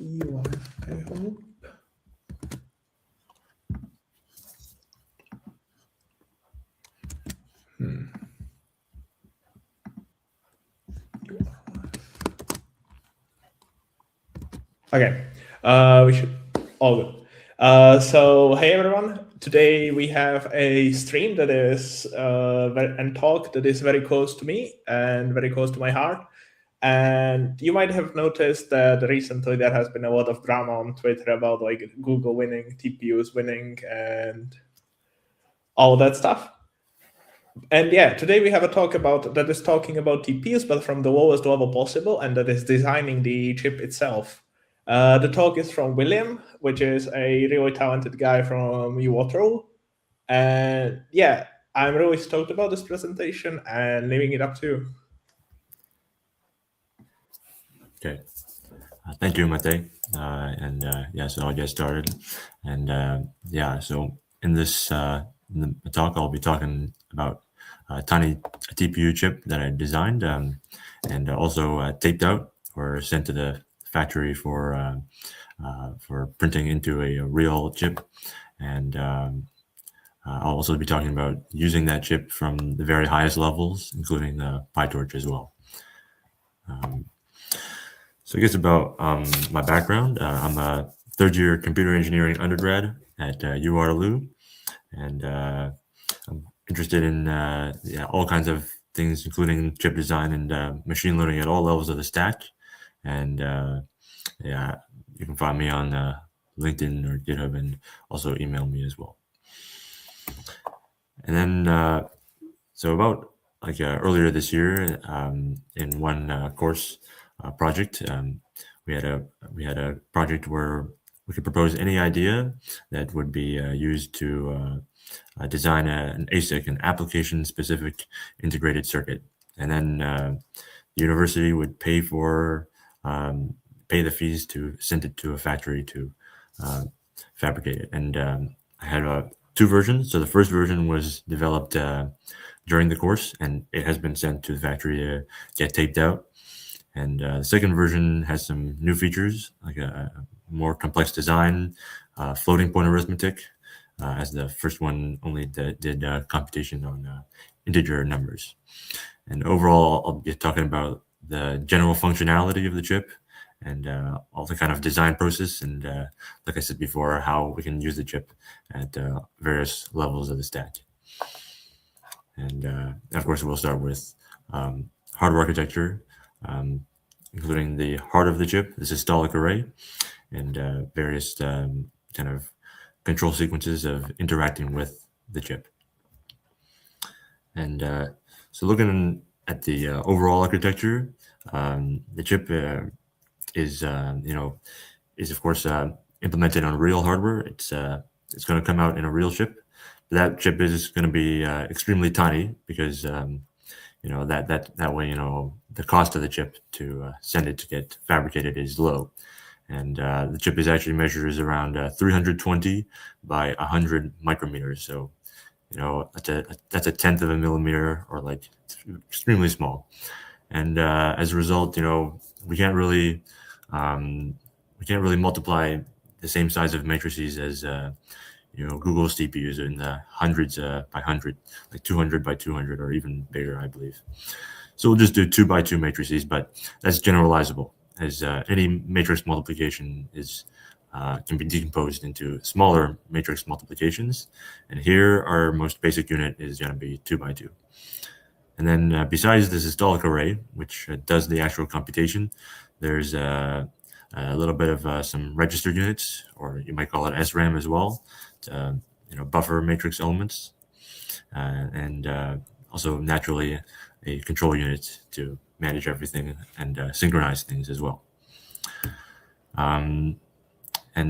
see one, I hope. Okay, we should all good. So hey everyone, today we have a stream that is and talk that is very close to me and very close to my heart. And you might have noticed that recently there has been a lot of drama on Twitter about like Google winning, TPUs winning, and all that stuff. And yeah, today we have a talk about that is talking about TPUs, but from the lowest level possible, and that is designing the chip itself. The talk is from William, which is a really talented guy from UOTRO. And yeah, I'm really stoked about this presentation and leaving it up to you. Okay. Thank you, Mate. Yeah, so I'll get started. And yeah, so in this in the talk, I'll be talking about a TinyTPU chip that I designed and also taped out or sent to the factory for printing into a real chip. And I'll also be talking about using that chip from the very highest levels, including the PyTorch as well. So I guess about my background. I'm a third-year computer engineering undergrad at UWaterloo, and I'm interested in all kinds of things, including chip design and machine learning at all levels of the stack. And yeah, you can find me on LinkedIn or GitHub, and also email me as well. And then, so about like earlier this year, in one course project, we had a project where we could propose any idea that would be used to design an ASIC, an application-specific integrated circuit, and then the university would pay the fees to send it to a factory to fabricate it. And I had two versions. So the first version was developed during the course, and it has been sent to the factory to get taped out. And the second version has some new features, like a more complex design, floating point arithmetic, as the first one only did computation on integer numbers. And overall, I'll be talking about the general functionality of the chip and all the kind of design process, and like I said before, how we can use the chip at various levels of the stack. And of course, we'll start with hardware architecture, including the heart of the chip, the systolic array, and various kind of control sequences of interacting with the chip. And so looking at the overall architecture, the chip is of course implemented on real hardware. It's going to come out in a real chip. That chip is going to be extremely tiny because that way the cost of the chip to send it to get fabricated is low, and the chip is actually measures around 320 by 100 micrometers. So that's a tenth of a millimeter, or like extremely small. And as a result, we can't really multiply the same size of matrices as Google's TPUs in the hundreds by 100, like 200 by 200, or even bigger, I believe. So we'll just do 2 by 2 matrices, but that's generalizable, as any matrix multiplication can be decomposed into smaller matrix multiplications. And here, our most basic unit is going to be 2 by 2. And then besides the systolic array, which does the actual computation, there's a little bit of some registered units, or you might call it SRAM as well, buffer matrix elements, and also naturally a control unit to manage everything and synchronize things as well. And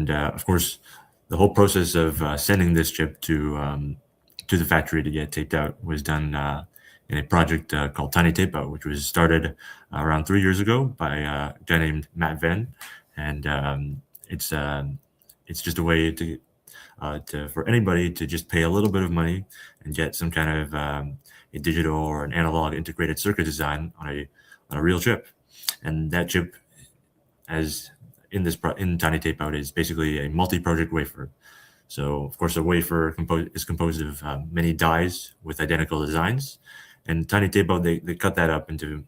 of course, the whole process of sending this chip to the factory to get taped out was done in a project called TinyTPU, which was started around 3 years ago by a guy named Matt Venn. And it's just a way for anybody to just pay a little bit of money and get some kind of a digital or an analog integrated circuit design on a real chip. And that chip, as in TinyTPU is basically a multi-project wafer. So of course, a wafer is composed of many dies with identical designs, and TinyTPU they cut that up into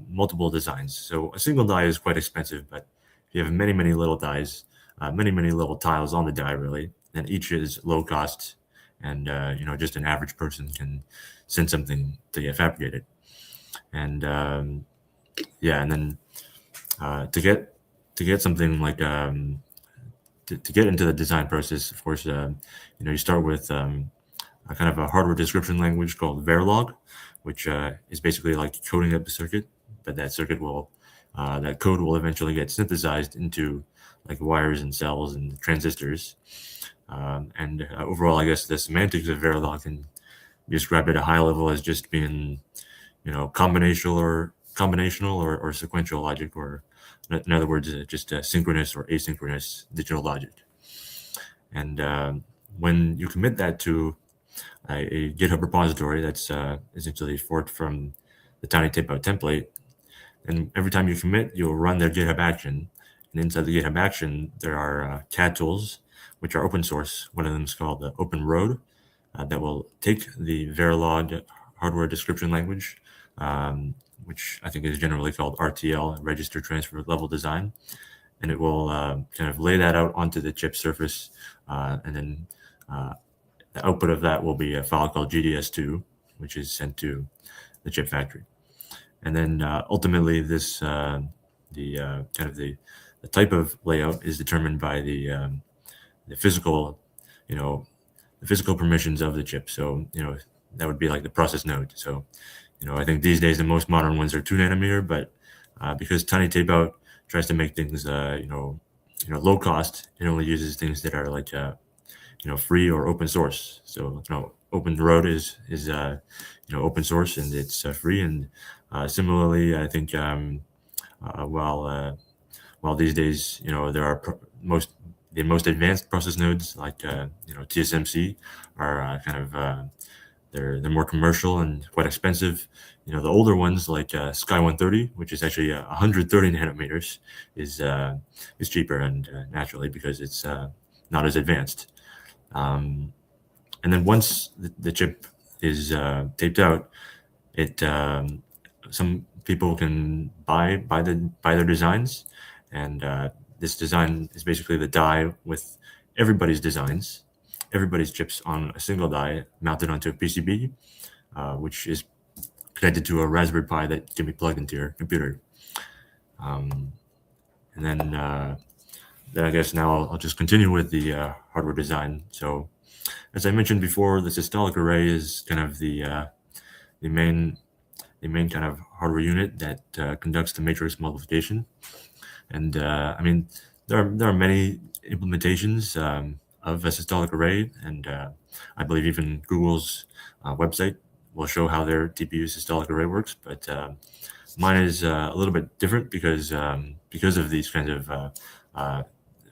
multiple designs. So a single die is quite expensive, but if you have many little dies, many little tiles on the die, really, then each is low cost, and just an average person can send something to get fabricated. And and then to get something like to get into the design process, of course, you start with a kind of a hardware description language called Verilog, which is basically like coding up the circuit, but that code will eventually get synthesized into like wires and cells and transistors. And overall, I guess the semantics of Verilog can be described at a high level as just being, combinational or sequential logic, or in other words, just synchronous or asynchronous digital logic. And when you commit that to a GitHub repository that's essentially forked from the TinyTPU template, and every time you commit, you'll run their GitHub action. And inside the GitHub action, there are CAD tools, which are open source. One of them is called the Open Road, that will take the Verilog hardware description language, which I think is generally called RTL, Register Transfer Level Design, and it will kind of lay that out onto the chip surface, and then the output of that will be a file called GDS2, which is sent to the chip factory. And then ultimately, this the type of layout is determined by the physical, the physical permissions of the chip. So that would be like the process node. So I think these days the most modern ones are 2 nanometer, but because TinyTPU tries to make things low cost, it only uses things that are like free or open source. So Open Road is open source, and it's free. And similarly, I think while these days there are the most advanced process nodes like TSMC are they're more commercial and quite expensive. The older ones like Sky 130, which is actually 130 nanometers, is cheaper, and naturally because it's not as advanced. And then once the chip is taped out, it some people can buy their designs, and this design is basically the die with everybody's designs, everybody's chips on a single die mounted onto a PCB, which is connected to a Raspberry Pi that can be plugged into your computer. And then I guess now I'll just continue with the hardware design. So as I mentioned before, the systolic array is kind of the main kind of hardware unit that conducts the matrix multiplication. And I mean, there are many implementations of a systolic array, and I believe even Google's website will show how their TPU systolic array works. But mine is a little bit different because of these kinds of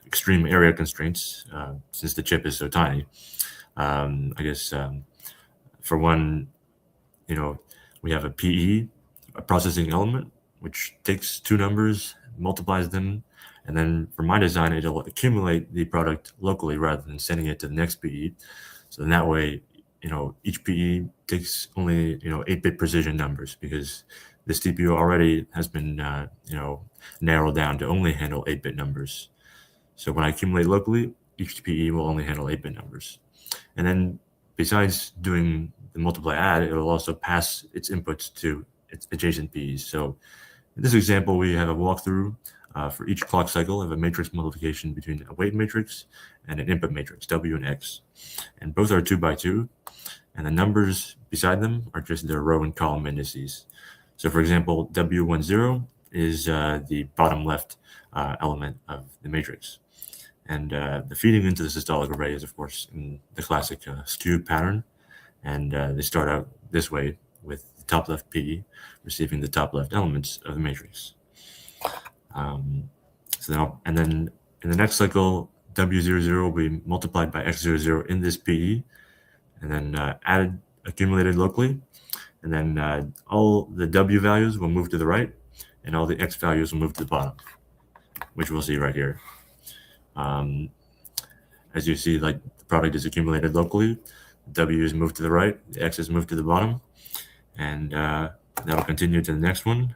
extreme area constraints, since the chip is so tiny. I guess for one, we have a PE, a processing element, which takes 2 numbers, multiplies them, and then for my design, it'll accumulate the product locally rather than sending it to the next PE. So in that way, each PE takes only 8-bit precision numbers, because this TPU already has been narrowed down to only handle 8-bit numbers. So when I accumulate locally, each PE will only handle 8-bit numbers. And then besides doing the multiply add, it will also pass its inputs to its adjacent PEs. So in this example, we have a walkthrough for each clock cycle of a matrix multiplication between a weight matrix and an input matrix, W and X. And both are 2 by 2, and the numbers beside them are just their row and column indices. So for example, W10 is the bottom left element of the matrix. And the feeding into the systolic array is, of course, in the classic skewed pattern. And they start out this way, with the top left PE receiving the top left elements of the matrix. And then in the next cycle, W00 will be multiplied by X00 in this PE, and then accumulated locally. And then all the W values will move to the right, and all the X values will move to the bottom. which we'll see right here. As you see, like the product is accumulated locally, W is moved to the right, the X is moved to the bottom, and that will continue to the next one,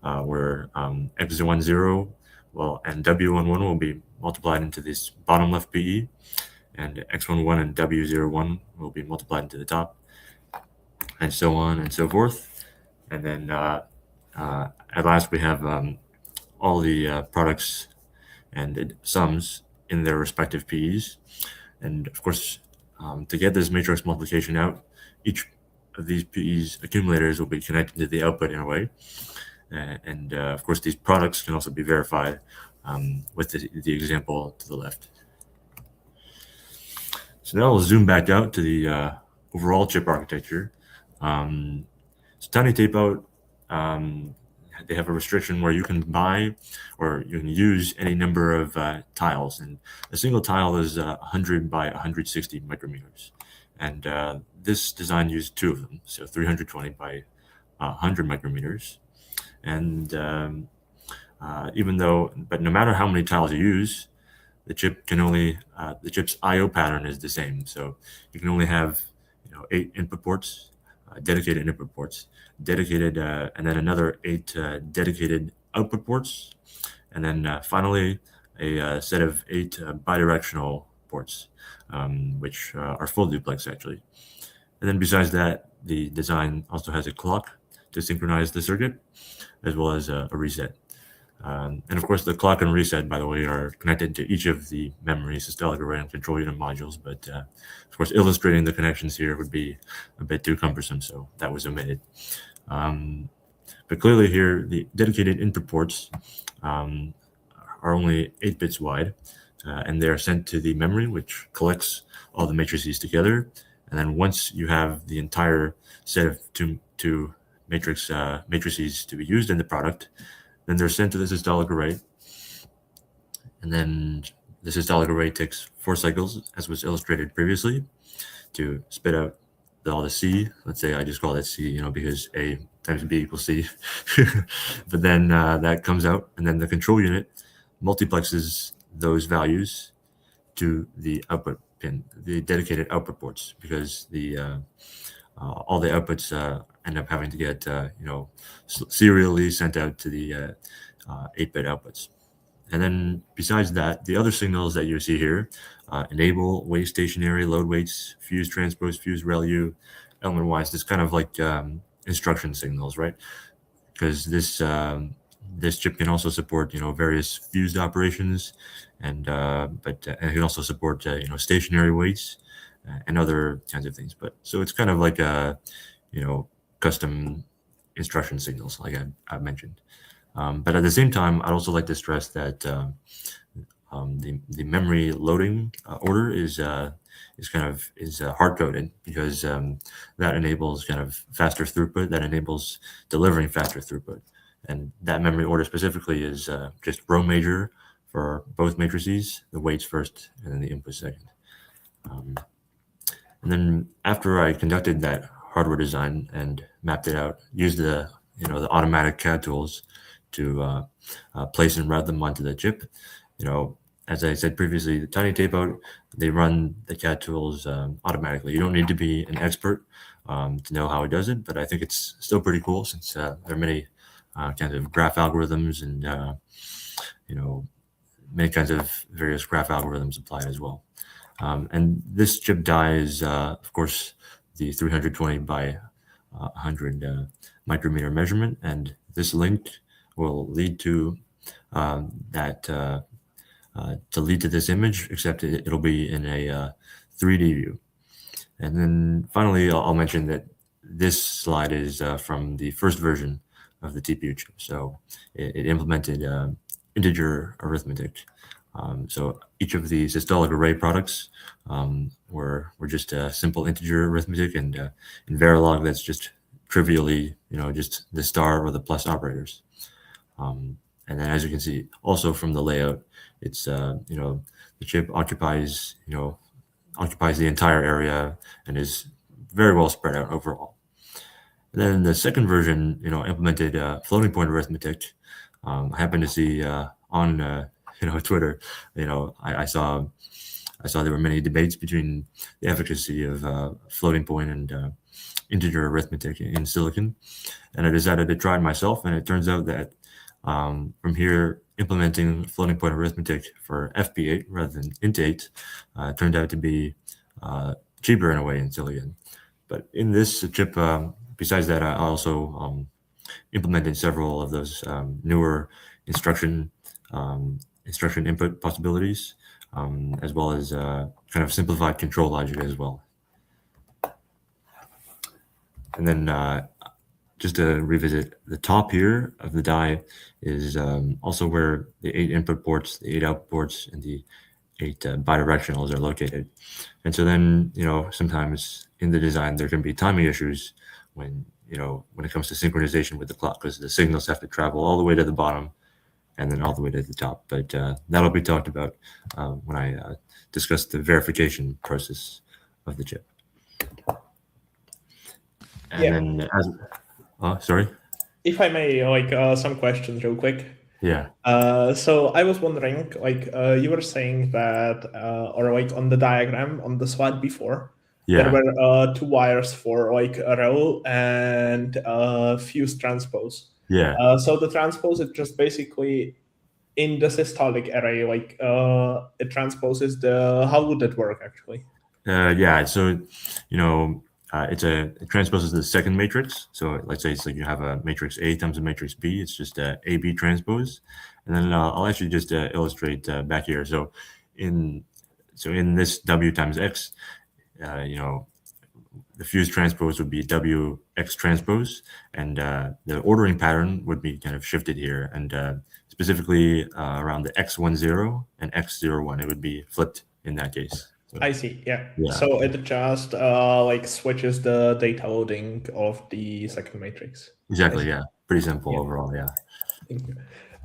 where X10, and W11 will be multiplied into this bottom left PE, and X11 and W01 will be multiplied into the top, and so on and so forth. And then at last we have all the products and sums in their respective PEs. And of course, to get this matrix multiplication out, each of these PEs accumulators will be connected to the output in a way. And of course, these products can also be verified with the example to the left. So now we'll zoom back out to the overall chip architecture. So Tiny Tape Out, they have a restriction where you can buy or you can use any number of tiles, and a single tile is 100 by 160 micrometers. And this design used two of them, so 320 by 100 micrometers. And but no matter how many tiles you use, the chip can only the chip's I/O pattern is the same. So you can only have 8 input ports, dedicated input ports, dedicated, and then another 8 dedicated output ports, and then finally a set of 8 bidirectional ports, which are full duplex actually. And then besides that, the design also has a clock to synchronize the circuit, as well as a reset. And of course, the clock and reset, by the way, are connected to each of the memory, systolic array, and control unit modules. But of course, illustrating the connections here would be a bit too cumbersome, so that was omitted. But clearly here, the dedicated input ports are only 8 bits wide, and they are sent to the memory, which collects all the matrices together. And then once you have the entire set of two matrices to be used in the product, then they're sent to the systolic array. And then the systolic array takes 4 cycles, as was illustrated previously, to spit out all the C. Let's say I just call it C, because A times B equals C. But then that comes out, and then the control unit multiplexes those values to the output pin, the dedicated output ports, because all the outputs end up having to get serially sent out to the 8-bit outputs. And then besides that, the other signals that you see here, enable, wait stationary, load waits, fuse transpose, fuse ReLU, element wise, this kind of like instruction signals, right? Because this chip can also support various fused operations, and it can also support stationary waits and other kinds of things. But so it's kind of like a custom instruction signals, like I've mentioned. But at the same time, I'd also like to stress that the memory loading order is hard coded, because that enables kind of faster throughput, that enables delivering faster throughput. And that memory order specifically is just row major for both matrices, the waits first and then the input second. And then after I conducted that hardware design and mapped it out, used the automatic CAD tools to place and route them onto the chip. As I said previously, the Tiny Tape Out, they run the CAD tools automatically. You don't need to be an expert to know how it does it, but I think it's still pretty cool, since there are many kinds of graph algorithms and many kinds of various graph algorithms applied as well. And this chip die is, of course, the 320 by 100 micrometer measurement, and this link will lead to lead to this image, except it'll be in a 3D view. And then finally, I'll mention that this slide is from the first version of the TPU chip. So it implemented integer arithmetic. So each of the systolic array products were just a simple integer arithmetic, and in Verilog, that's just trivially, just the star or the plus operators. And then, as you can see, also from the layout, it's the chip occupies the entire area and is very well spread out overall. And then the second version, implemented floating point arithmetic. I happen to see on Twitter, I saw there were many debates between the efficacy of floating point and integer arithmetic in Silicon, and I decided to try it myself. And it turns out that from here, implementing floating point arithmetic for FP8 rather than int8 turned out to be cheaper in a way in Silicon. But in this chip, besides that, I also implemented several of those newer instruction input possibilities, as well as kind of simplified control logic as well. And then just to revisit, the top here of the die is also where the 8 input ports, the 8 output ports, and the 8 bidirectionals are located. And so then, sometimes in the design, there can be timing issues when it comes to synchronization with the clock, because the signals have to travel all the way to the bottom and then all the way to the top. But that'll be talked about when I discuss the verification process of the chip. And then, sorry? If I may, some questions real quick. Yeah. So I was wondering, you were saying that, or on the diagram on the slide before, there were 2 wires for a row and fuse transpose. Yeah. So the transpose is just basically in the systolic array, it transposes how would it work actually? Yeah. So, it transposes the second matrix. So let's say it's like you have a matrix A times a matrix B. It's just a AB transpose. And then I'll actually just illustrate back here. So in this W times X, the fuse transpose would be WX transpose, and the ordering pattern would be kind of shifted here, and specifically around the X10 and X01, it would be flipped in that case. So, I see. Yeah. So it just switches the data loading of the second matrix. Exactly. Yeah. Pretty simple overall. Yeah. Thank you.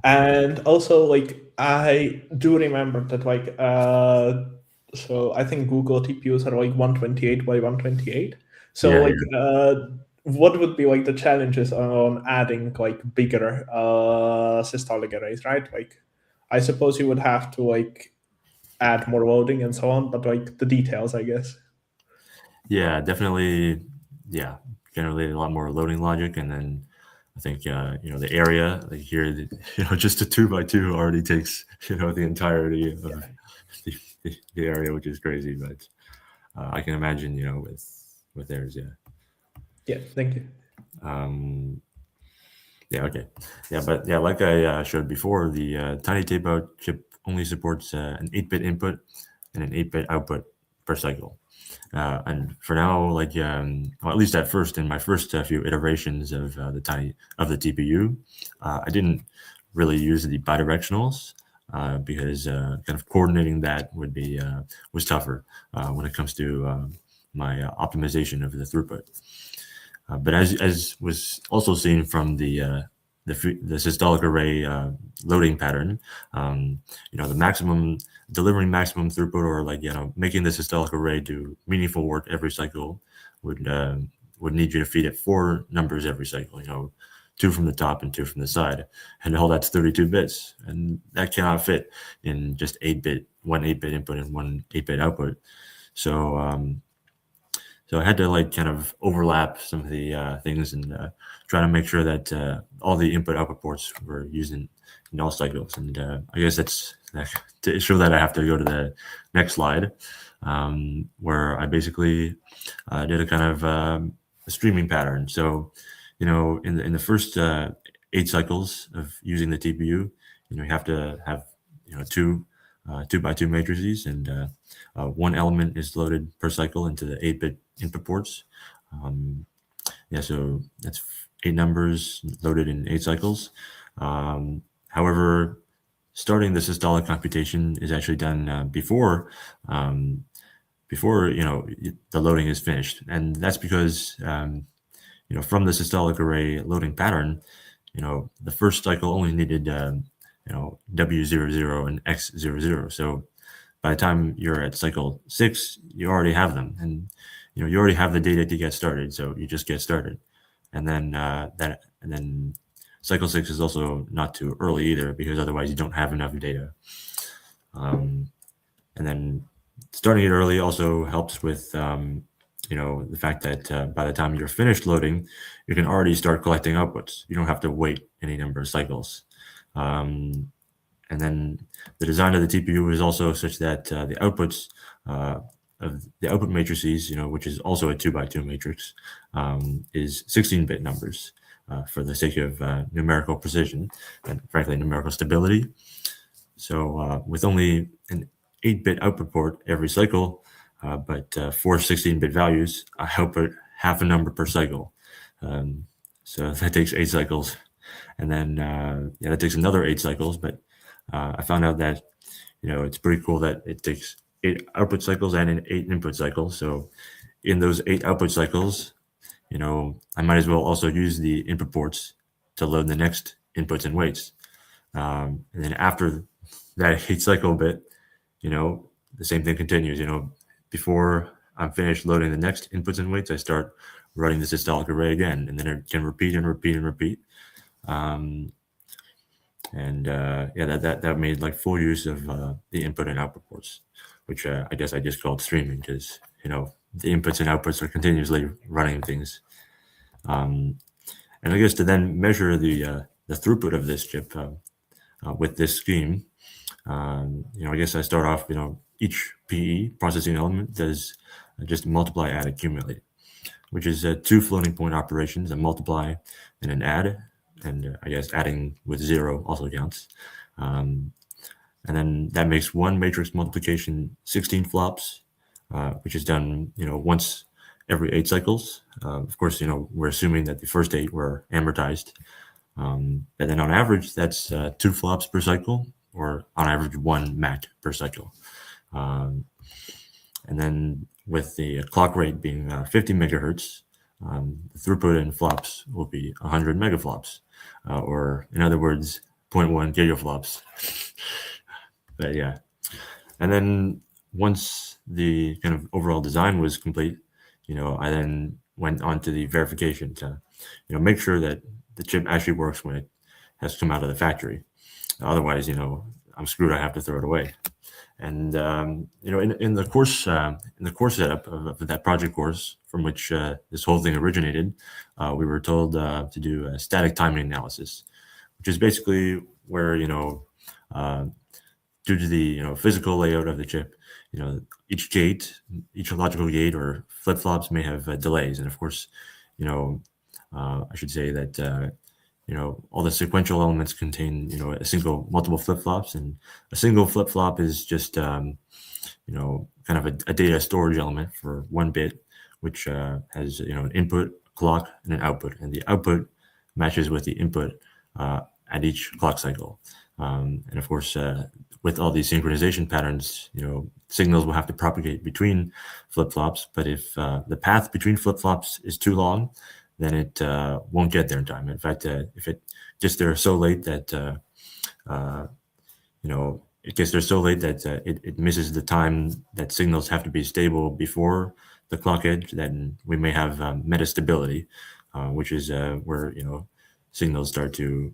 And also, I do remember that so I think Google TPUs are 128 by 128. So what would be the challenges on adding bigger systolic arrays, right? I suppose you would have to add more loading and so on, but the details, I guess. Yeah, definitely. Yeah, generally a lot more loading logic, and then I think the area here, just a 2x2 already takes the entirety of the area, which is crazy. But I can imagine with theirs. Yeah. Yeah. Thank you. Yeah. Okay. Yeah, but yeah, like I showed before, the TinyTPU chip only supports an 8-bit input and an 8-bit output per cycle. And for now, well, at least at first, in my first few iterations of the TPU, I didn't really use the bidirectionals because kind of coordinating that was tougher when it comes to my optimization of the throughput. But as was also seen from the systolic array loading pattern, delivering maximum throughput, or making the systolic array do meaningful work every cycle would need you to feed it 4 numbers every cycle. 2 from the top and 2 from the side, and all that's 32 bits, and that cannot fit in just 1 8-bit input and 1 8-bit output. So I had to kind of overlap some of the things and try to make sure that all the input output ports were used in all cycles. And I guess that's to show that I have to go to the next slide, where I basically did a kind of a streaming pattern. So, in the first 8 cycles of using the TPU, you have to have 2 2x2 matrices, and 1 element is loaded per cycle into the 8-bit input ports. So that's 8 numbers loaded in 8 cycles. However, starting the systolic computation is actually done before the loading is finished, and that's because from the systolic array loading pattern, the first cycle only needed W00 and X00. So by the time you're at cycle 6, you already have them, and you already have the data to get started. So you just get started, and then cycle 6 is also not too early either, because otherwise you don't have enough data. And then starting it early also helps with the fact that by the time you're finished loading, you can already start collecting outputs. You don't have to wait any number of cycles. And then the design of the TPU is also such that the outputs of the output matrices, which is also a 2x2 matrix, is 16-bit numbers for the sake of numerical precision and, frankly, numerical stability. So with only an 8-bit output port every cycle, but 4 16-bit values, I output half a number per cycle. So that takes 8 cycles. And then that takes another 8 cycles, but I found out that it's pretty cool that it takes 8 output cycles and 8 input cycles. So in those 8 output cycles, I might as well also use the input ports to load the next inputs and weights. And then after that 8 cycle bit, the same thing continues. Before I'm finished loading the next inputs and weights, I start running the systolic array again, and then it can repeat and repeat and repeat. That made like full use of the input and output ports, which I guess I just called streaming, because the inputs and outputs are continuously running things. And I guess to then measure the throughput of this chip with this scheme, I guess I start off, each PE processing element does just multiply, add, accumulate, which is 2 floating point operations, a multiply and an add. And I guess adding with 0 also counts. And then that makes one matrix multiplication 16 flops, which is done, once every 8 cycles. Of course, we're assuming that the first 8 were amortized. And then on average, that's 2 flops per cycle, or on average 1 mat per cycle. And then with the clock rate being 50 megahertz, the throughput in flops will be 100 megaflops, or in other words, 0.1 gigaflops. But yeah. And then once the kind of overall design was complete, I then went on to the verification to, make sure that the chip actually works when it has come out of the factory. Otherwise, I'm screwed. I have to throw it away. And in the course setup of that project course from which this whole thing originated, we were told to do a static timing analysis, which is basically where due to the physical layout of the chip, each logical gate or flip flops may have delays, and of course, I should say that. All the sequential elements contain, multiple flip-flops, and a single flip-flop is just, kind of a data storage element for 1 bit, which has, an input, clock, and an output. And the output matches with the input at each clock cycle. And of course, with all these synchronization patterns, signals will have to propagate between flip-flops. But if the path between flip-flops is too long, then it won't get there in time. In fact, if it gets there so late that it misses the time that signals have to be stable before the clock edge, then we may have metastability, which is where signals start to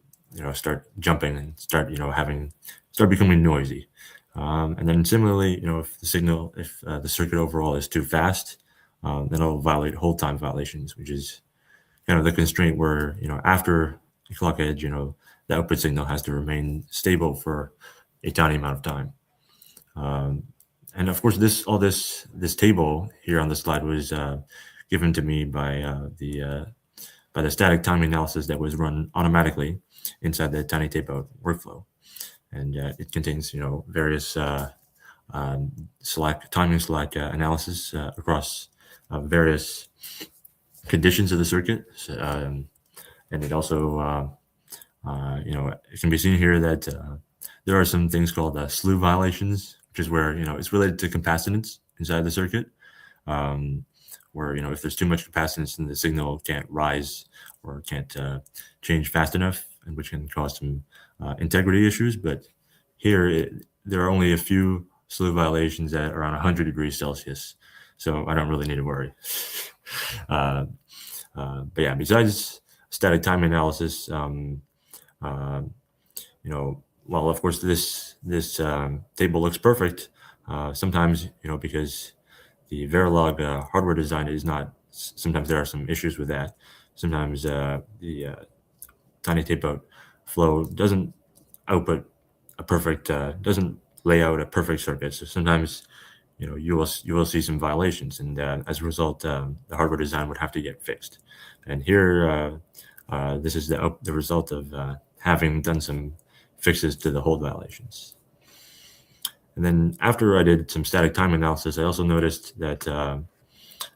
start jumping and start becoming noisy. And then similarly, if the circuit overall is too fast, then it'll violate hold time violations, which is kind of the constraint where, after the clock edge, the output signal has to remain stable for a tiny amount of time. And of course, this table here on the slide was given to me by the static timing analysis that was run automatically inside the TinyTPU workflow. And it contains, various timing select analysis across various conditions of the circuit, and it also, it can be seen here that there are some things called slew violations, which is where it's related to capacitance inside the circuit, where if there's too much capacitance, then the signal can't rise or can't change fast enough, and which can cause some integrity issues. But here, there are only a few slew violations at around 100 degrees Celsius, so I don't really need to worry. But yeah, besides static time analysis, Well, of course, this table looks perfect. Sometimes, because the Verilog hardware design is not. Sometimes there are some issues with that. Sometimes the TinyTPU flow doesn't output a perfect, doesn't lay out a perfect circuit. So sometimes, you will see some violations, and as a result, the hardware design would have to get fixed. And here, this is the result of having done some fixes to the hold violations. And then after I did some static time analysis, I also noticed that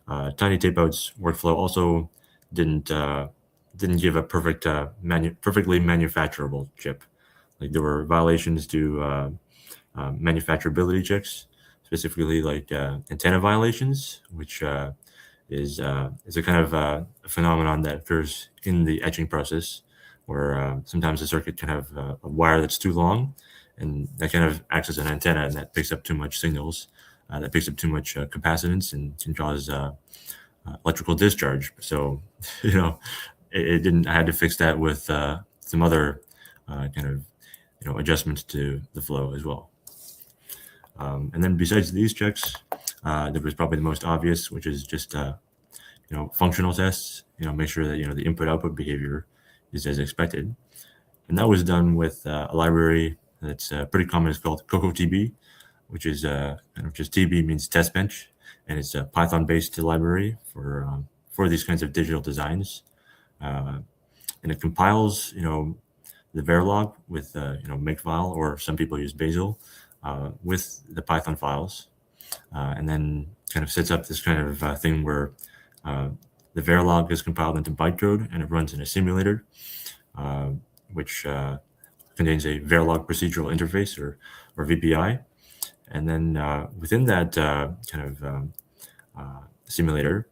TinyTPU's workflow also didn't give a perfectly manufacturable chip. Like there were violations to manufacturability checks, specifically like antenna violations, which is a kind of a phenomenon that occurs in the etching process, where sometimes the circuit can have a wire that's too long, and that kind of acts as an antenna, and that picks up too much signals, that picks up too much capacitance, and can cause electrical discharge. So, it didn't. I had to fix that with some other kind of adjustments to the flow as well. And then besides these checks, there was probably the most obvious, which is just functional tests. Make sure that the input-output behavior is as expected, and that was done with a library that's pretty common. It's called CocoaTB, which is kind of just TB means test bench, and it's a Python-based library for these kinds of digital designs, and it compiles the Verilog with makefile, or some people use Bazel with the Python files, and then kind of sets up this kind of thing where the Verilog is compiled into bytecode, and it runs in a simulator, which contains a Verilog procedural interface, or VPI. And then within that kind of simulator,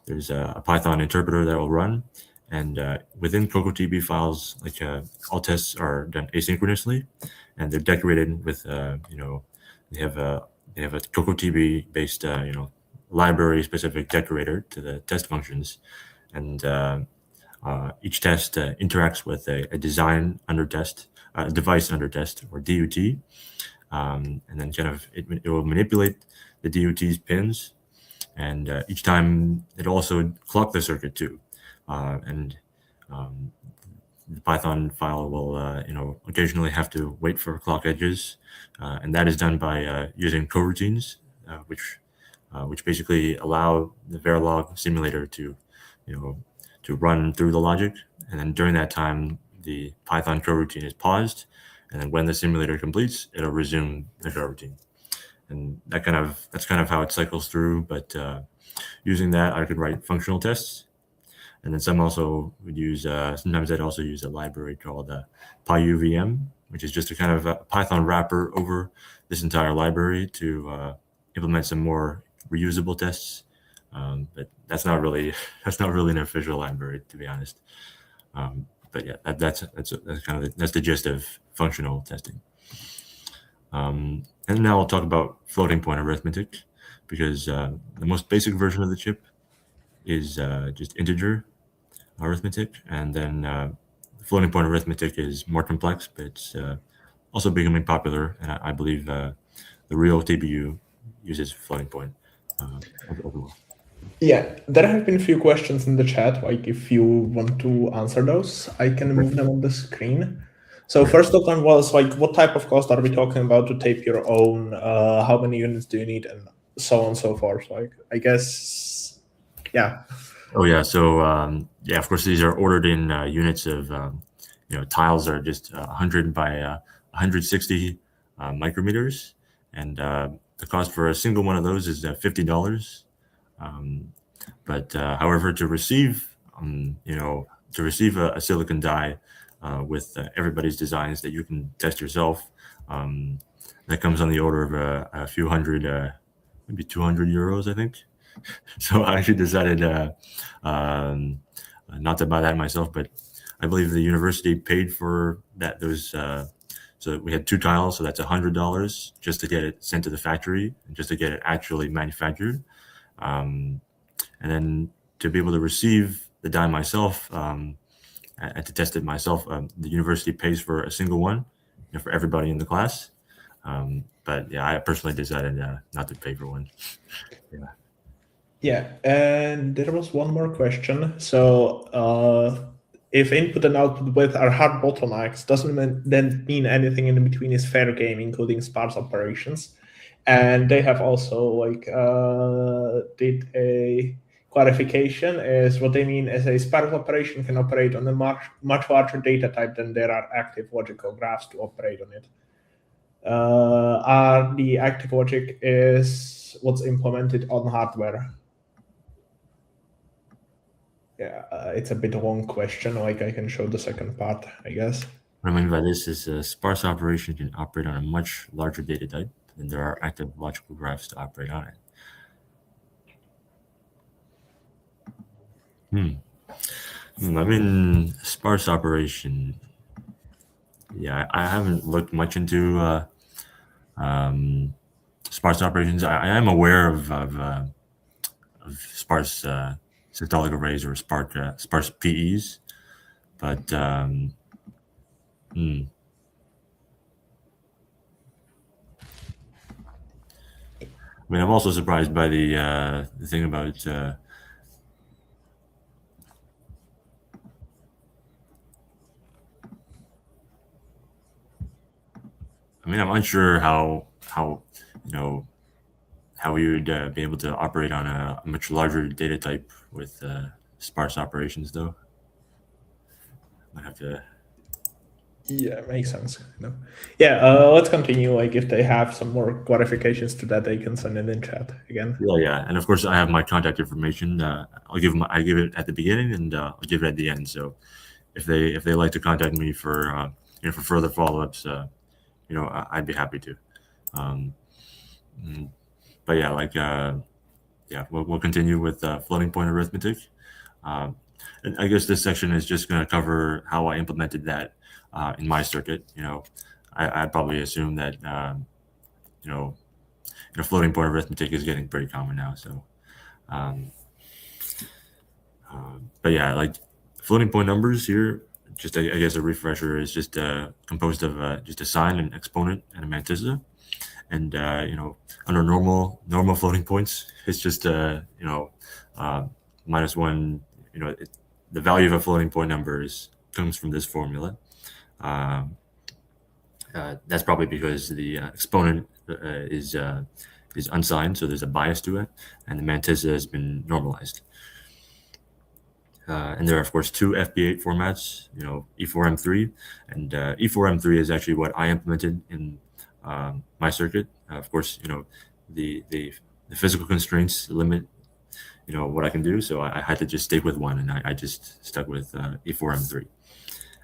there's a Python interpreter that will run. And within CocoaTB files, like all tests are done asynchronously, and they're decorated with, they have a CocoaTB based, library specific decorator to the test functions. And each test interacts with a design under test, device under test, or DUT. And then kind of it will manipulate the DUT's pins, and each time it also clock the circuit too. And the Python file will, occasionally have to wait for clock edges, and that is done by using coroutines, which basically allow the Verilog simulator to run through the logic, and then during that time, the Python coroutine is paused, and then when the simulator completes, it'll resume the coroutine, and that's kind of how it cycles through. But using that, I could write functional tests. And then some also would use, sometimes I'd also use a library called PyUVM, which is just a kind of a Python wrapper over this entire library to implement some more reusable tests. But that's not really an official library, to be honest. But yeah, that's kind of that's the gist of functional testing. And now I'll talk about floating point arithmetic, because the most basic version of the chip is just integer arithmetic, and then floating point arithmetic is more complex, but it's also becoming popular, and I believe the real TPU uses floating point as well. Yeah, there have been a few questions in the chat. Like, if you want to answer those, I can move them on the screen. So first of them was like, what type of cost are we talking about to tape your own? How many units do you need, and so on and so forth? Like, I guess, yeah. Oh yeah, so yeah, of course these are ordered in units of tiles are just 100 by 160 micrometers, and the cost for a single one of those is $50. But however, to receive a silicon die with everybody's designs that you can test yourself, that comes on the order of a few hundred, maybe 200 euros, I think. So I actually decided not to buy that myself, but I believe the university paid for that. So we had 2 tiles, so that's $100 just to get it sent to the factory and just to get it actually manufactured. And then to be able to receive the die myself, I and to test it myself. The university pays for a single one, for everybody in the class. But yeah, I personally decided not to pay for one. Yeah. Yeah, and there was one more question. So if input and output width are hard bottlenecks, doesn't then mean anything in between is fair game, including sparse operations. And they have also did a clarification. Is what they mean is a sparse operation can operate on a much larger data type than there are active logical graphs to operate on it. The active logic is what's implemented on hardware. Yeah, it's a bit long question. I can show the second part, I guess. What I mean by this is a sparse operation can operate on a much larger data type than there are active logical graphs to operate on it. I mean, sparse operation. Yeah, I haven't looked much into sparse operations. I am aware of sparse systolic arrays or sparse PEs, but I mean, I'm also surprised by the thing about I mean, I'm unsure how we would be able to operate on a much larger data type with sparse operations, though. Might have to. Yeah, makes sense. Yeah, let's continue. If they have some more clarifications to that, they can send it in chat again. Yeah, and of course I have my contact information. I give it at the beginning, and I'll give it at the end. So if they like to contact me for for further follow-ups, I'd be happy to. But yeah, we'll continue with floating point arithmetic. And I guess this section is just going to cover how I implemented that in my circuit. I'd probably assume that floating point arithmetic is getting pretty common now. So, but yeah, floating point numbers here. Just I guess a refresher is just composed of just a sign, an exponent, and a mantissa. And under normal floating points, it's just minus one. The value of a floating point number comes from this formula. That's probably because the exponent is unsigned, so there's a bias to it, and the mantissa has been normalized. And there are, of course, two FP8 formats, E4M3, and E4M3 is actually what I implemented in my circuit. Of course, the physical constraints limit, what I can do. So I had to just stick with one, and I just stuck with E4M3.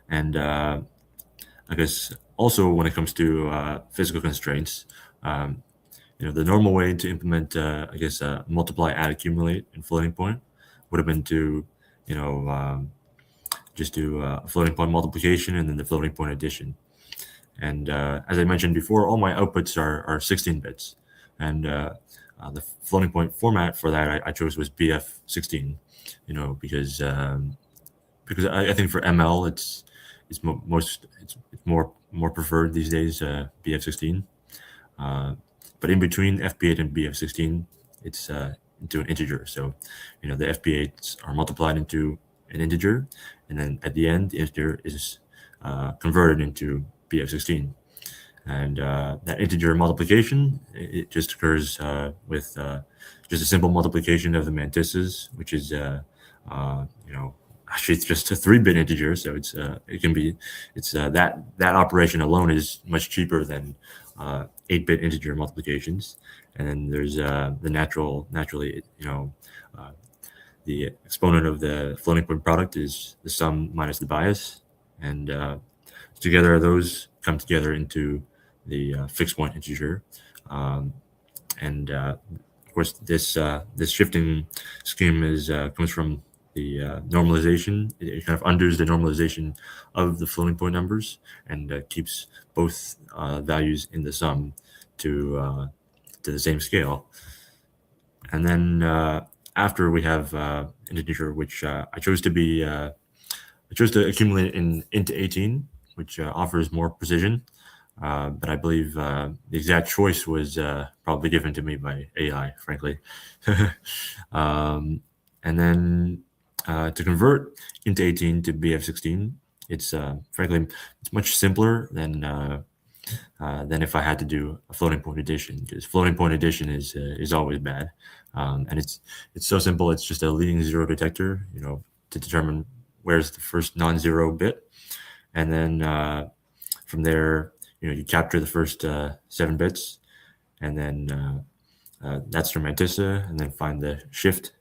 And I guess also when it comes to physical constraints, the normal way to implement, multiply, add, accumulate in floating point would have been to, just do a floating point multiplication and then the floating point addition. And as I mentioned before, all my outputs are 16 bits. And the floating point format for that I chose was BF16, because I think for ML it's more preferred these days, BF16. But in between FP8 and BF16, it's into an integer. So, the FP8s are multiplied into an integer, and then at the end, the integer is converted into BF16. And that integer multiplication, it just occurs with just a simple multiplication of the mantissas, which is, actually it's just a 3-bit integer. So that operation alone is much cheaper than 8-bit integer multiplications. And then there's naturally, the exponent of the floating point product is the sum minus the bias, and together those come together into the fixed point integer. And of course, this shifting scheme comes from the normalization. It kind of undoes the normalization of the floating point numbers and keeps both values in the sum to the same scale. And then after we have an integer, which I chose to be I chose to accumulate into 18, which offers more precision. But I believe the exact choice was probably given to me by AI, frankly. And then to convert into 18 to BF16, it's frankly it's much simpler than if I had to do a floating point addition, because floating point addition is always bad, and it's so simple. It's just a leading zero detector, to determine where's the first non-zero bit, and then from there, you capture the first 7 bits, and then that's your mantissa, and then find the shift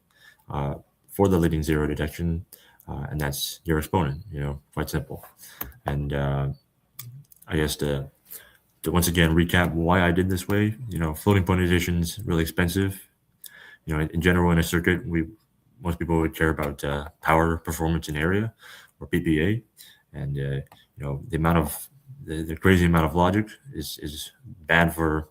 for the leading zero detection, and that's your exponent. Quite simple. And I guess to once again recap why I did this way, floating point addition is really expensive. In general, in a circuit, most people would care about power, performance, and area, or PPA, and the amount of the crazy amount of logic is bad for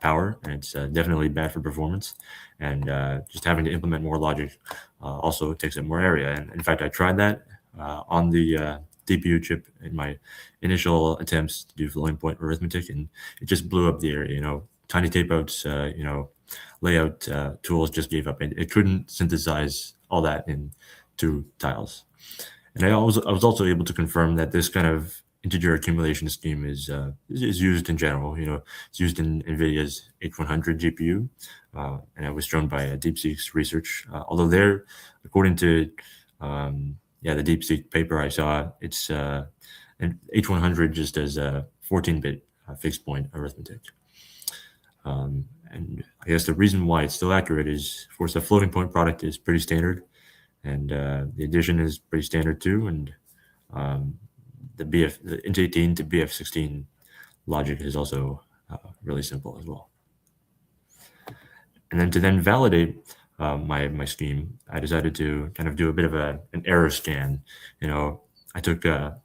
power, and it's definitely bad for performance. And just having to implement more logic also takes up more area. And in fact, I tried that on the TPU chip in my initial attempts to do floating point arithmetic, and it just blew up the area. Tiny tape outs, layout tools just gave up, and it couldn't synthesize all that in 2 tiles. And I was also able to confirm that this kind of integer accumulation scheme is used in general. It's used in NVIDIA's H100 GPU, and it was shown by DeepSeek's research. Although there, according to the DeepSeek paper I saw, it's an H100 just does a 14-bit fixed point arithmetic. And I guess the reason why it's still accurate is, of course, the floating point product is pretty standard, and the addition is pretty standard too, and the int 18 to BF16 logic is also really simple as well. And then to validate my scheme, I decided to kind of do a bit of an error scan. I took a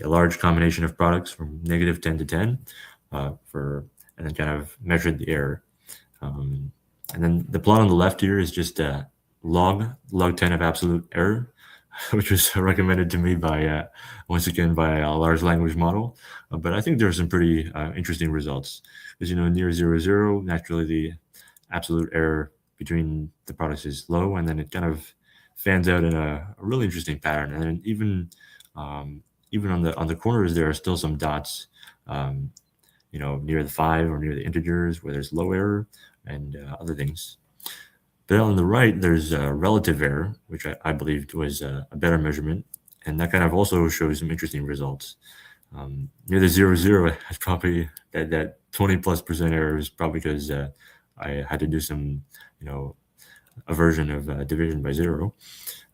large combination of products from -10 to 10 and then kind of measured the error. And then the plot on the left here is just log 10 of absolute error, which was recommended to me by once again by a large language model. But I think there are some pretty interesting results. As near 0, naturally the absolute error between the products is low, and then it kind of fans out in a really interesting pattern. And then even on the corners, there are still some dots, near the 5 or near the integers where there's low error and other things. But on the right, there's a relative error, which I believed was a better measurement, and that kind of also shows some interesting results. Near the 0, it's probably that 20+% error is probably because I had to do some, a version of division by 0.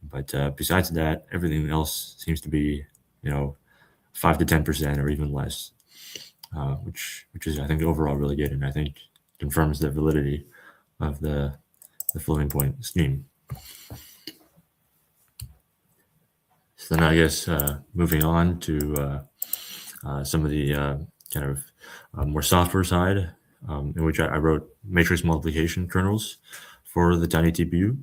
But besides that, everything else seems to be, 5 to 10% or even less, which is, I think, overall really good, and I think confirms the validity of the floating point scheme. So then I guess moving on to some of the kind of more software side, in which I wrote matrix multiplication kernels for the TinyTPU.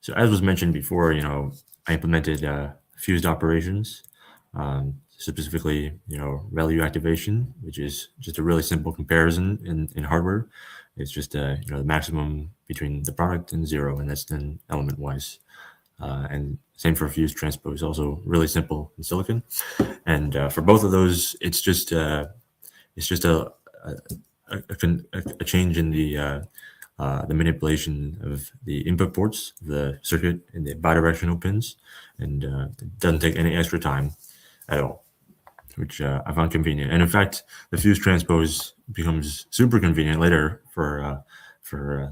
So as was mentioned before, I implemented fused operations, specifically, ReLU activation, which is just a really simple comparison in hardware. It's just the maximum between the product and 0, and that's then element wise. And same for fused transpose, also really simple in silicon. And for both of those, it's just a change in the manipulation of the input ports, the circuit, and the bidirectional pins, and it doesn't take any extra time at all, which I found convenient. And in fact, the fused transpose becomes super convenient later for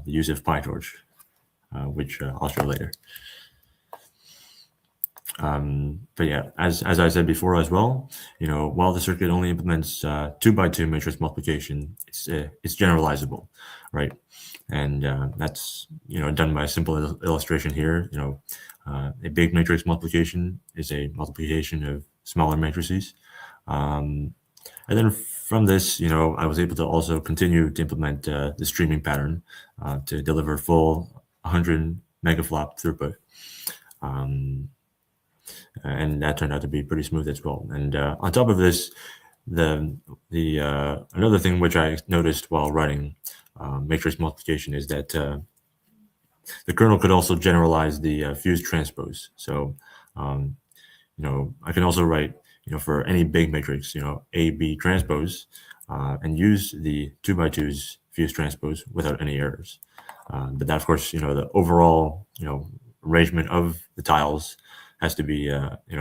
the use of PyTorch, which I'll show later. But yeah, as I said before as well, while the circuit only implements 2x2 matrix multiplication, it's generalizable, right? And that's done by a simple illustration here. A big matrix multiplication is a multiplication of smaller matrices. And then from this, I was able to also continue to implement the streaming pattern to deliver full 100 megaflop throughput. And that turned out to be pretty smooth as well. And on top of this, another thing which I noticed while writing matrix multiplication is that the kernel could also generalize the fused transpose. So, I can also write, for any big matrix, A, B transpose, and use the 2x2's fused transpose without any errors. But that, of course, the overall, arrangement of the tiles has to be,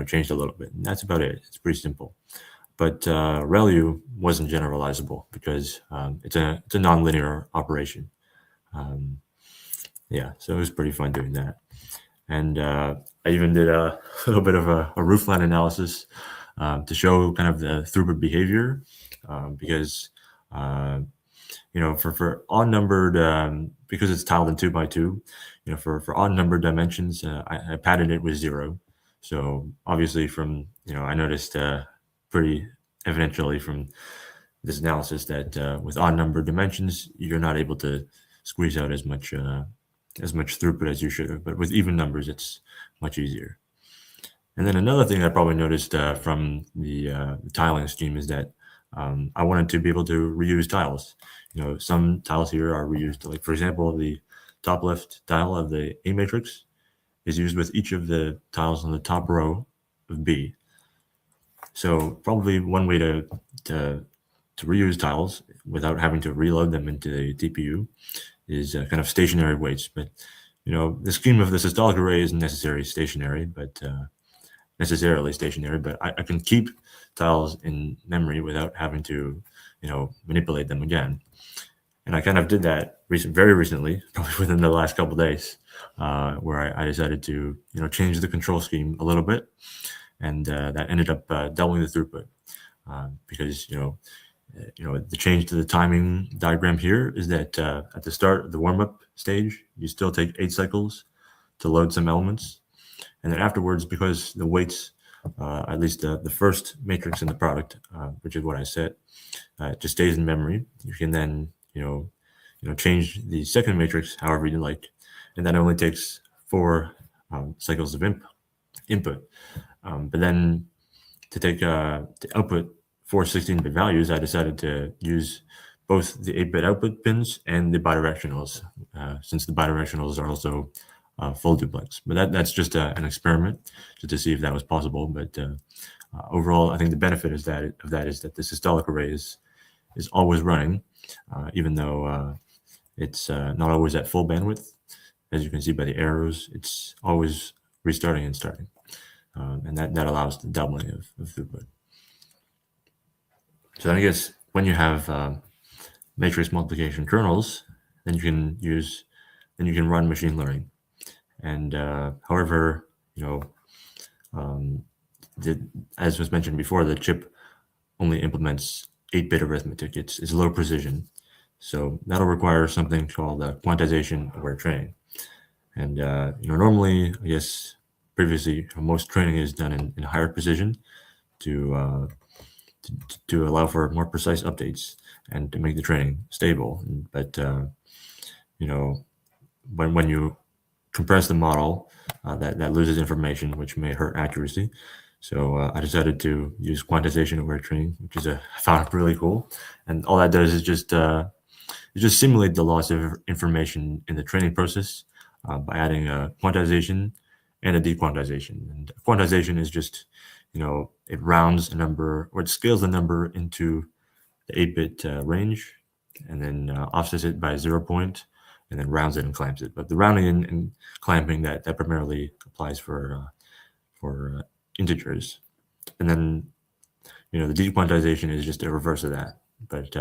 changed a little bit. And that's about it. It's pretty simple. But ReLU wasn't generalizable because it's a nonlinear operation. Yeah, so it was pretty fun doing that. And I even did a little bit of a roofline analysis to show kind of the throughput behavior because, for odd numbered, because it's tiled in 2x2, for odd numbered dimensions, I padded it with 0. So obviously from, I noticed pretty evidentially from this analysis that with odd numbered dimensions, you're not able to squeeze out as much throughput as you should have. But with even numbers, it's much easier. And then another thing I probably noticed from the tiling scheme is that I wanted to be able to reuse tiles. Some tiles here are reused. Like, for example, the top left tile of the A matrix is used with each of the tiles on the top row of B. So probably one way to reuse tiles without having to reload them into the TPU is kind of stationary weights. But the scheme of the systolic array isn't necessarily stationary, but I can keep tiles in memory without having to manipulate them again. And I kind of did that very recently, probably within the last couple of days, where I decided to change the control scheme a little bit, and that ended up doubling the throughput because the change to the timing diagram here is that at the start of the warm-up stage, you still take 8 cycles to load some elements. And then afterwards, because the weights, at least the first matrix in the product, which is what I set, just stays in memory. You can then, change the second matrix however you like. And that only takes 4 cycles of input. But then to output 4 16-bit values, I decided to use both the 8-bit output pins and the bidirectionals, since the bidirectionals are also full duplex. But that's just an experiment just to see if that was possible. But overall, I think the benefit is that the systolic array is always running, even though it's not always at full bandwidth. As you can see by the arrows, it's always restarting and starting. And that allows the doubling of throughput. So I guess when you have matrix multiplication kernels, then you can run machine learning. And however, as was mentioned before, the chip only implements 8-bit arithmetic. It's low precision, so that'll require something called quantization aware training. And normally, I guess previously, most training is done in higher precision to allow for more precise updates and to make the training stable. But when you compress the model, that loses information, which may hurt accuracy. So I decided to use quantization aware training, which is I found really cool. And all that does is just simulate the loss of information in the training process by adding a quantization and a dequantization. And quantization is just, it rounds a number, or it scales the number into the 8-bit range, and then offsets it by 0 point, and then rounds it and clamps it. But the rounding and clamping, that primarily applies for integers. And then, the dequantization is just a reverse of that. But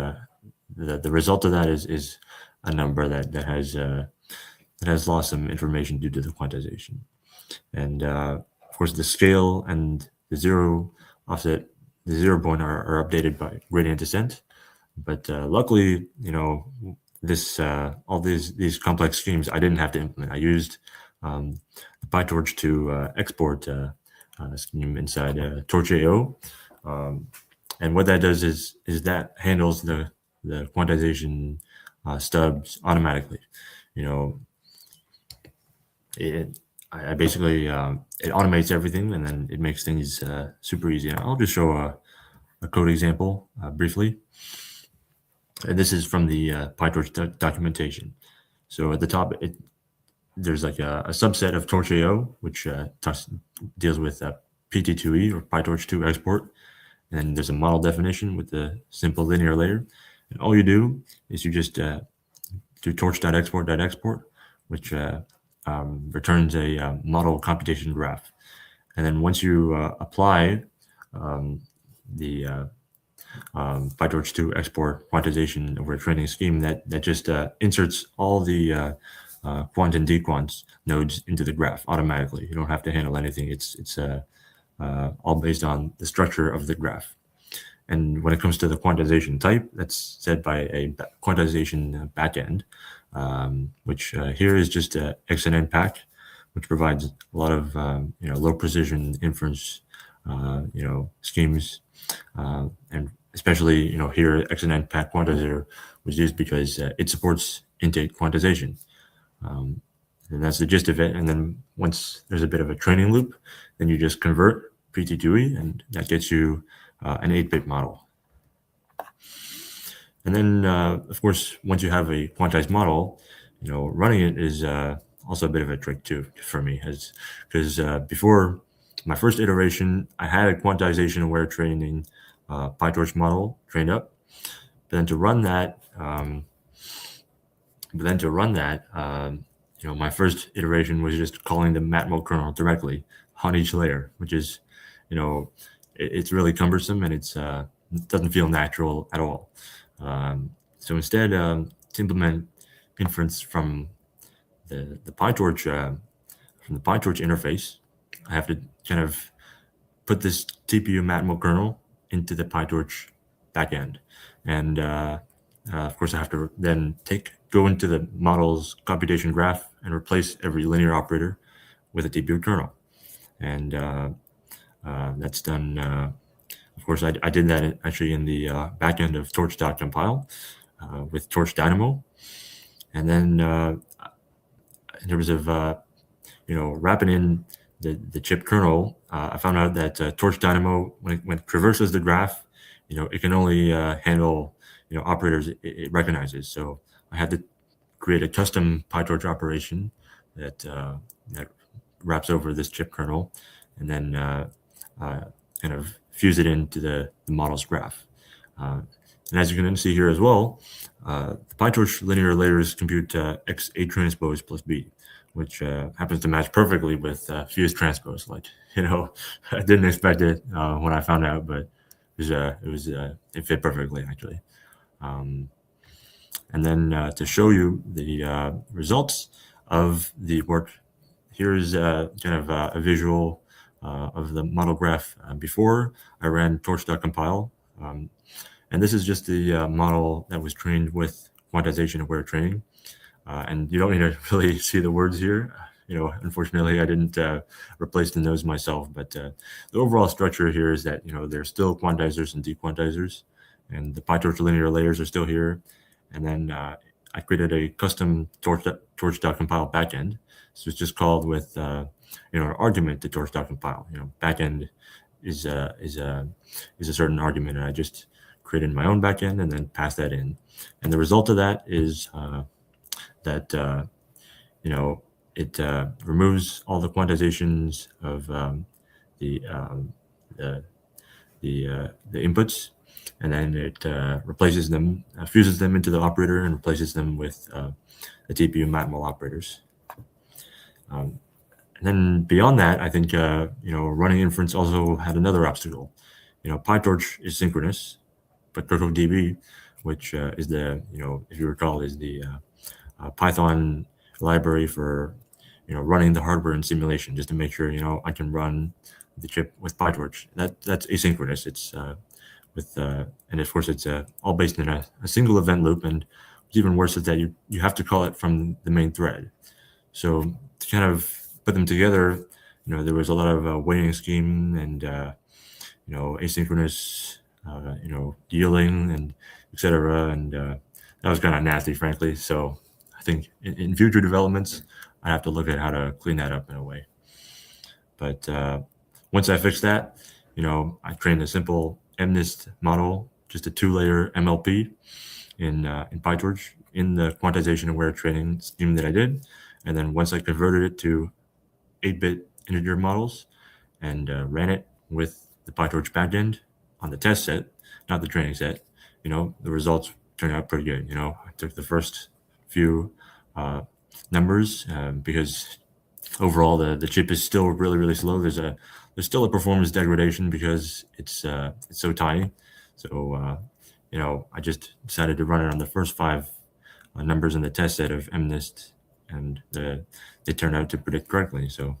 the result of that is a number that has lost some information due to the quantization. And of course, the scale and the 0 offset, the 0 point are updated by gradient descent. But luckily, this all these complex schemes I didn't have to implement. I used the PyTorch to export scheme inside Torch.io. And what that does is that handles the quantization stubs automatically. You know, it I basically it automates everything, and then it makes things super easy. And I'll just show a code example briefly. And this is from the PyTorch documentation. So at the top, there's like a subset of Torch.io, which deals with PT2E or PyTorch 2 export. And then there's a model definition with the simple linear layer. And all you do is you just do torch.export.export, which returns a model computation graph. And then once you apply the PyTorch 2 export quantization over a training scheme, that just inserts all the quant and dequants nodes into the graph automatically. You don't have to handle anything. It's all based on the structure of the graph. And when it comes to the quantization type, that's set by a quantization backend, which here is just a XNN pack, which provides a lot of low precision inference schemes, and especially here XNN pack quantizer was used because it supports intake quantization. And that's the gist of it. And then once there's a bit of a training loop, then you just convert PT2E, and that gets you an 8-bit model. And then, of course, once you have a quantized model, running it is also a bit of a trick too for me, because before my first iteration, I had a quantization aware training PyTorch model trained up, but then to run that, my first iteration was just calling the matmul kernel directly on each layer, which is, it's really cumbersome, and it doesn't feel natural at all. So instead, to implement inference from the PyTorch interface, I have to kind of put this TPU matmul kernel into the PyTorch backend, and of course I have to then go into the model's computation graph and replace every linear operator with a TPU kernel, and that's done. Of course, I did that actually in the backend of torch.compile with torch dynamo, and then in terms of wrapping in the chip kernel, I found out that torch dynamo, when it traverses the graph, it can only handle operators it recognizes. So I had to create a custom PyTorch operation that wraps over this chip kernel, and then kind of fuse it into the model's graph. And as you can see here as well, the PyTorch linear layers compute X8 transpose plus B, which happens to match perfectly with fuse transpose. Like, I didn't expect it when I found out, but it fit perfectly actually. And then to show you the results of the work, here's kind of a visual of the model graph before I ran torch.compile. And this is just the model that was trained with quantization aware training. And you don't need to really see the words here. Unfortunately, I didn't replace the nodes myself, but the overall structure here is that, there's still quantizers and dequantizers, and the PyTorch linear layers are still here. And then I created a custom torch.compile backend. So it's just called with an argument to torch.compile. Backend is a certain argument, and I just created my own backend and then pass that in. And the result of that is that it removes all the quantizations of the inputs, and then it replaces them, fuses them into the operator, and replaces them with the TPU matmul operators. And then beyond that, I think running inference also had another obstacle. PyTorch is synchronous, but CryptoDB, which is the if you recall, is the Python library for running the hardware in simulation, just to make sure I can run the chip with PyTorch. That's asynchronous. It's and of course it's all based in a single event loop, and what's even worse is that you have to call it from the main thread. So to kind of put them together, there was a lot of weighting scheme and asynchronous dealing and etc. And that was kind of nasty, frankly. So I think in future developments, I have to look at how to clean that up in a way. But once I fixed that, I trained a simple MNIST model, just a 2-layer MLP in PyTorch in the quantization aware training scheme that I did. And then once I converted it to 8-bit integer models and ran it with the PyTorch backend on the test set, not the training set, the results turned out pretty good. I took the first few numbers because overall the chip is still really, really slow. There's still a performance degradation because it's so tiny. So I just decided to run it on the first 5 numbers in the test set of MNIST, and they turned out to predict correctly. So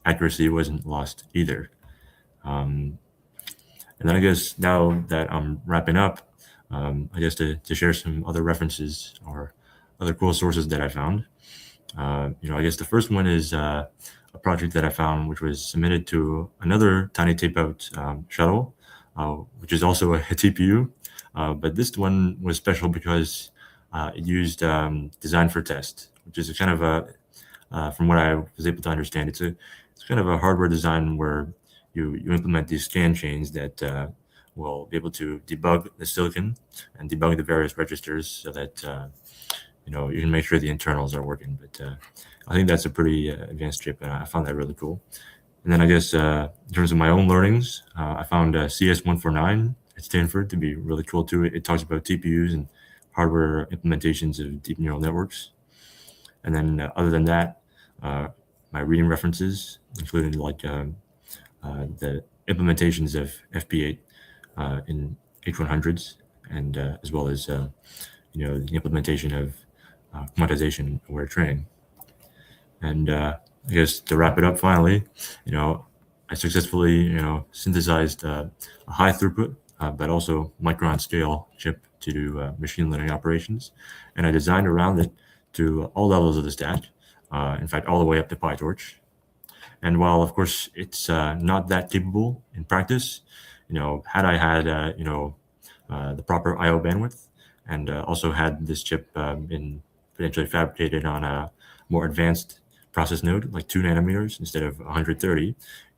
accuracy wasn't lost either. And then I guess now that I'm wrapping up, I guess to share some other references or other cool sources that I found. I guess the first one is a project that I found, which was submitted to another TinyTPU shuttle, which is also a TPU. But this one was special because it used design for test, which is a kind of from what I was able to understand, it's kind of a hardware design where you implement these scan chains that will be able to debug the silicon and debug the various registers so that you can make sure the internals are working. But I think that's a pretty advanced chip, and I found that really cool. And then I guess in terms of my own learnings, I found CS149 at Stanford to be really cool too. It talks about TPUs and hardware implementations of deep neural networks. And then other than that, my reading references included like the implementations of FP8 in H100s, and as well as the implementation of quantization aware training. And I guess to wrap it up, finally, I successfully synthesized a high throughput but also micron scale chip to do machine learning operations, and I designed around it to all levels of the stack. In fact, all the way up to PyTorch. And while, of course, it's not that capable in practice, had I had the proper I/O bandwidth, and also had this chip been potentially fabricated on a more advanced process node, like 2 nanometers instead of 130,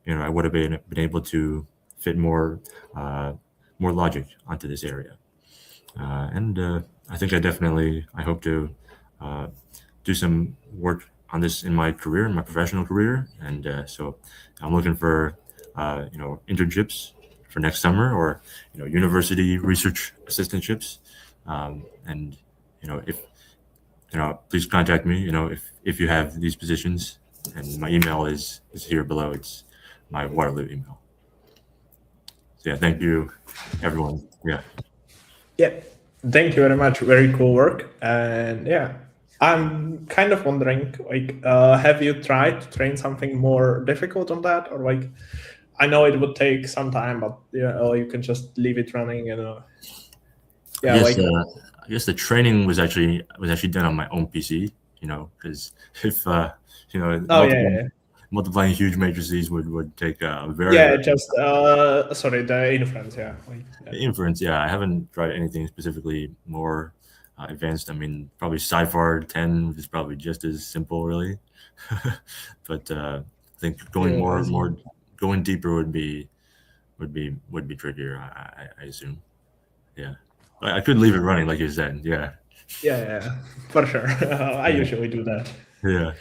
I would have been able to fit more logic onto this area. And I think I hope to do some work on this in my career, in my professional career. And so I'm looking for, internships for next summer, or, university research assistantships. And, if, please contact me, if you have these positions, and my email is here below. It's my Waterloo email. So yeah, thank you, everyone. Yeah. Yeah. Thank you very much. Very cool work. And yeah, I'm kind of wondering, like, have you tried to train something more difficult on that? Or like, I know it would take some time, but you can just leave it running, Yeah, I guess the training was actually done on my own PC, because if multiplying huge matrices would take a very sorry, the inference, inference. I haven't tried anything specifically more advanced. I mean, probably Cyphar 10 is probably just as simple, really. But I think going deeper would be trickier. I assume. Yeah, I could leave it running, like you said. Yeah, for sure. I usually do that. Yeah.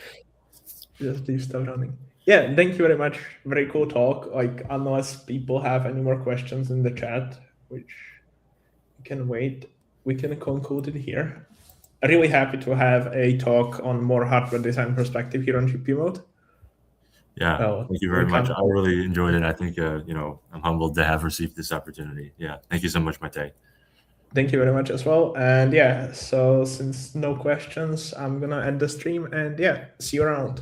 Just leave stuff running. Yeah, thank you very much. Very cool talk. Like, unless people have any more questions in the chat, which we can wait, we can conclude it here. Really happy to have a talk on more hardware design perspective here on GPU Mode. Yeah, thank you very much. I really enjoyed it. I think, I'm humbled to have received this opportunity. Yeah, thank you so much, Matej. Thank you very much as well. And yeah, so since no questions, I'm going to end the stream, and yeah, see you around.